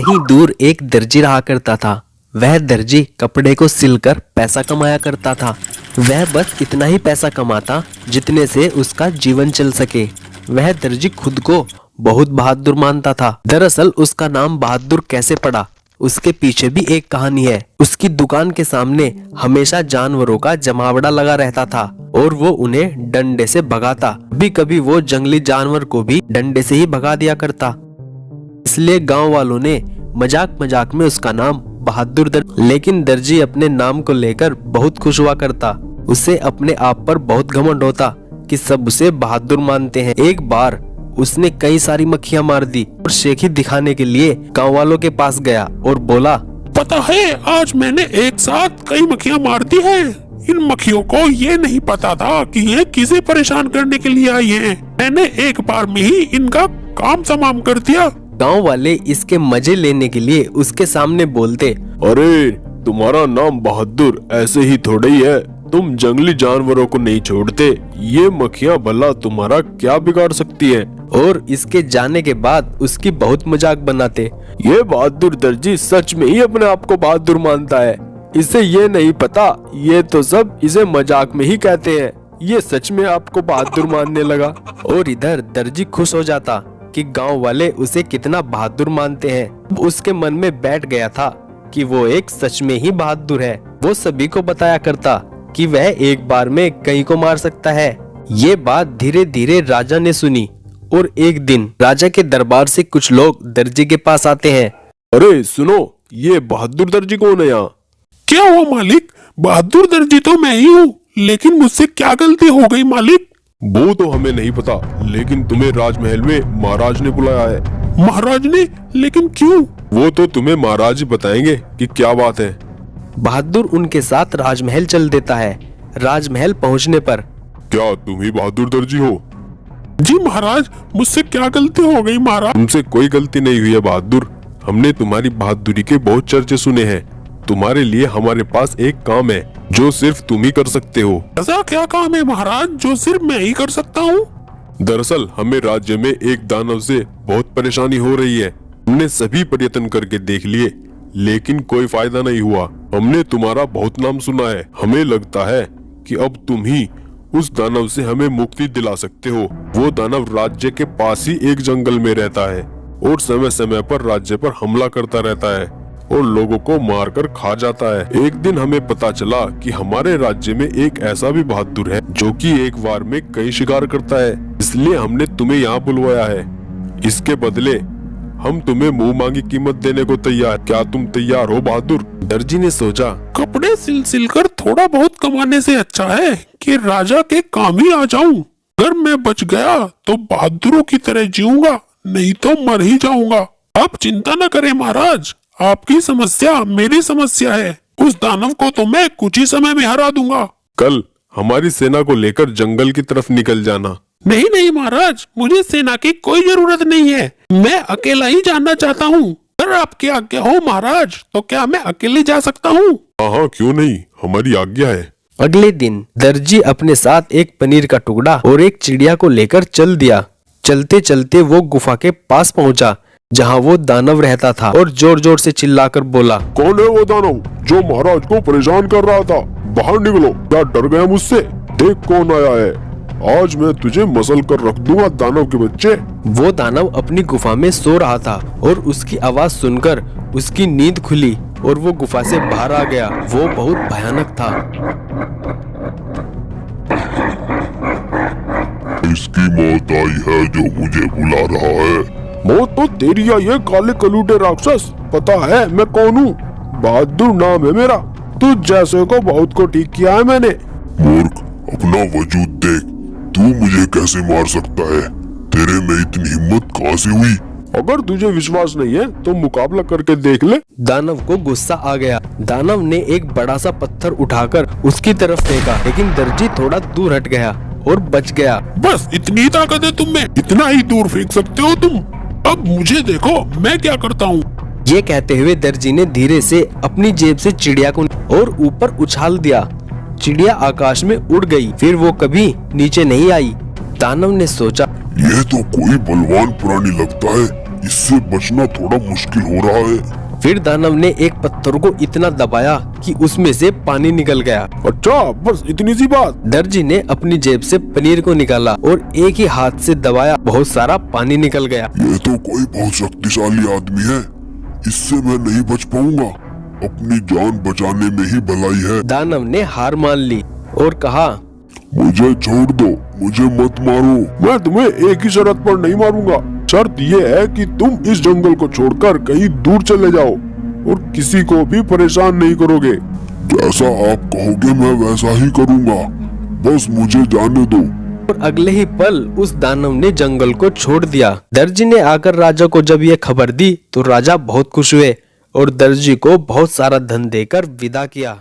कहीं दूर एक दर्जी रहा करता था। वह दर्जी कपड़े को सिलकर पैसा कमाया करता था। वह बस इतना ही पैसा कमाता जितने से उसका जीवन चल सके। वह दर्जी खुद को बहुत बहादुर मानता था। दरअसल उसका नाम बहादुर कैसे पड़ा, उसके पीछे भी एक कहानी है। उसकी दुकान के सामने हमेशा जानवरों का जमावड़ा लगा रहता था और वो उन्हें डंडे से भगाता। कभी कभी वो जंगली जानवर को भी डंडे से ही भगा दिया करता। इसलिए गांव वालों ने मजाक मजाक में उसका नाम बहादुर दर्जी। लेकिन दर्जी अपने नाम को लेकर बहुत खुश हुआ करता। उसे अपने आप पर बहुत घमंड होता कि सब उसे बहादुर मानते हैं। एक बार उसने कई सारी मक्खियां मार दी और शेखी दिखाने के लिए गांव वालों के पास गया और बोला, पता है आज मैंने एक साथ कई मक्खियां मार दी हैं। इन मक्खियों को ये नहीं पता था कि ये किसे परेशान करने के लिए आई हैं। मैंने एक बार में ही इनका काम तमाम कर दिया। गांव वाले इसके मजे लेने के लिए उसके सामने बोलते, अरे तुम्हारा नाम बहादुर ऐसे ही थोड़ा ही है, तुम जंगली जानवरों को नहीं छोड़ते। ये मक्खियाँ भला तुम्हारा क्या बिगाड़ सकती हैं? और इसके जाने के बाद उसकी बहुत मजाक बनाते। ये बहादुर दर्जी सच में ही अपने आप को बहादुर मानता है। इसे ये नहीं पता, ये तो सब इसे मजाक में ही कहते हैं। ये सच में आपको बहादुर मानने लगा। और इधर दर्जी खुश हो जाता कि गांव वाले उसे कितना बहादुर मानते हैं। उसके मन में बैठ गया था कि वो एक सच में ही बहादुर है। वो सभी को बताया करता कि वह एक बार में कई को मार सकता है। ये बात धीरे धीरे राजा ने सुनी और एक दिन राजा के दरबार से कुछ लोग दर्जी के पास आते हैं। अरे सुनो, ये बहादुर दर्जी कौन है यहाँ? क्या हुआ मालिक? बहादुर दर्जी तो मैं ही हूँ, लेकिन मुझसे क्या गलती हो गई मालिक? वो तो हमें नहीं पता, लेकिन तुम्हें राजमहल में महाराज ने बुलाया है। महाराज ने? लेकिन क्यों? वो तो तुम्हें महाराज ही बताएंगे कि क्या बात है। बहादुर उनके साथ राजमहल चल देता है। राजमहल पहुंचने पर, क्या तुम ही बहादुर दर्जी हो? जी महाराज, मुझसे क्या गलती हो गई महाराज? तुमसे कोई गलती नहीं हुई है बहादुर। हमने तुम्हारी बहादुरी के बहुत चर्चे सुने हैं। तुम्हारे लिए हमारे पास एक काम है जो सिर्फ तुम ही कर सकते हो। ऐसा क्या काम है महाराज जो सिर्फ मैं ही कर सकता हूँ? दरअसल हमें राज्य में एक दानव से बहुत परेशानी हो रही है। हमने सभी प्रयत्न करके देख लिए, लेकिन कोई फायदा नहीं हुआ। हमने तुम्हारा बहुत नाम सुना है। हमें लगता है कि अब तुम ही उस दानव से हमें मुक्ति दिला सकते हो। वो दानव राज्य के पास ही एक जंगल में रहता है और समय समय पर राज्य पर हमला करता रहता है और लोगों को मारकर खा जाता है। एक दिन हमें पता चला कि हमारे राज्य में एक ऐसा भी बहादुर है जो कि एक बार में कई शिकार करता है। इसलिए हमने तुम्हें यहाँ बुलवाया है। इसके बदले हम तुम्हें मुंह मांगी कीमत देने को तैयार। क्या तुम तैयार हो बहादुर? दर्जी ने सोचा, कपड़े सिल कर थोड़ा बहुत कमाने से अच्छा है कि राजा के काम ही आ जाऊं। अगर मैं बच गया तो बहादुरों की तरह जीऊंगा, नहीं तो मर ही जाऊंगा। आप चिंता न करें महाराज, आपकी समस्या मेरी समस्या है। उस दानव को तो मैं कुछ ही समय में हरा दूंगा। कल हमारी सेना को लेकर जंगल की तरफ निकल जाना। नहीं नहीं महाराज, मुझे सेना की कोई जरूरत नहीं है। मैं अकेला ही जाना चाहता हूँ। अगर आपकी आज्ञा हो महाराज, तो क्या मैं अकेले जा सकता हूँ? हाँ, क्यों नहीं, हमारी आज्ञा है। अगले दिन दर्जी अपने साथ एक पनीर का टुकड़ा और एक चिड़िया को लेकर चल दिया। चलते चलते वो गुफा के पास पहुंचा जहां वो दानव रहता था और जोर जोर से चिल्लाकर बोला, कौन है वो दानव जो महाराज को परेशान कर रहा था? बाहर निकलो। क्या डर गया मुझसे? देख कौन आया है। आज मैं तुझे मसल कर रख दूंगा दानव के बच्चे। वो दानव अपनी गुफा में सो रहा था और उसकी आवाज सुनकर उसकी नींद खुली और वो गुफा से बाहर आ गया। वो बहुत भयानक था। इसकी मौत आई है जो मुझे बुला रहा है। मौत तो तेरी आई है काले कलूटे राक्षस। पता है मैं कौन हूँ? बहादुर नाम है मेरा। तू जैसे को बहुत को ठीक किया है मैंने। मूर्ख, अपना वजूद देख। तू मुझे कैसे मार सकता है? तेरे में इतनी हिम्मत कहाँ से हुई? अगर तुझे विश्वास नहीं है तो मुकाबला करके देख ले। दानव को गुस्सा आ गया। दानव ने एक बड़ा सा पत्थर उठाकर उसकी तरफ फेंका, लेकिन दर्जी थोड़ा दूर हट गया और बच गया। बस इतनी ताकत है तुम में? इतना ही दूर फेंक सकते हो तुम? अब मुझे देखो मैं क्या करता हूँ। ये कहते हुए दर्जी ने धीरे से अपनी जेब से चिड़िया को और ऊपर उछाल दिया। चिड़िया आकाश में उड़ गई, फिर वो कभी नीचे नहीं आई। दानव ने सोचा, यह तो कोई बलवान प्राणी लगता है। इससे बचना थोड़ा मुश्किल हो रहा है। फिर दानव ने एक पत्थर को इतना दबाया कि उसमें से पानी निकल गया। अच्छा, बस इतनी सी बात। दर्जी ने अपनी जेब से पनीर को निकाला और एक ही हाथ से दबाया, बहुत सारा पानी निकल गया। ये तो कोई बहुत शक्तिशाली आदमी है, इससे मैं नहीं बच पाऊंगा। अपनी जान बचाने में ही भलाई है। दानव ने हार मान ली और कहा, मुझे छोड़ दो, मुझे मत मारो। मैं तुम्हें एक ही शर्त पर नहीं मारूंगा। शर्त ये है कि तुम इस जंगल को छोड़कर कहीं दूर चले जाओ और किसी को भी परेशान नहीं करोगे। जैसा आप कहोगे मैं वैसा ही करूंगा, बस मुझे जाने दो। और अगले ही पल उस दानव ने जंगल को छोड़ दिया। दर्जी ने आकर राजा को जब ये खबर दी तो राजा बहुत खुश हुए और दर्जी को बहुत सारा धन देकर विदा किया।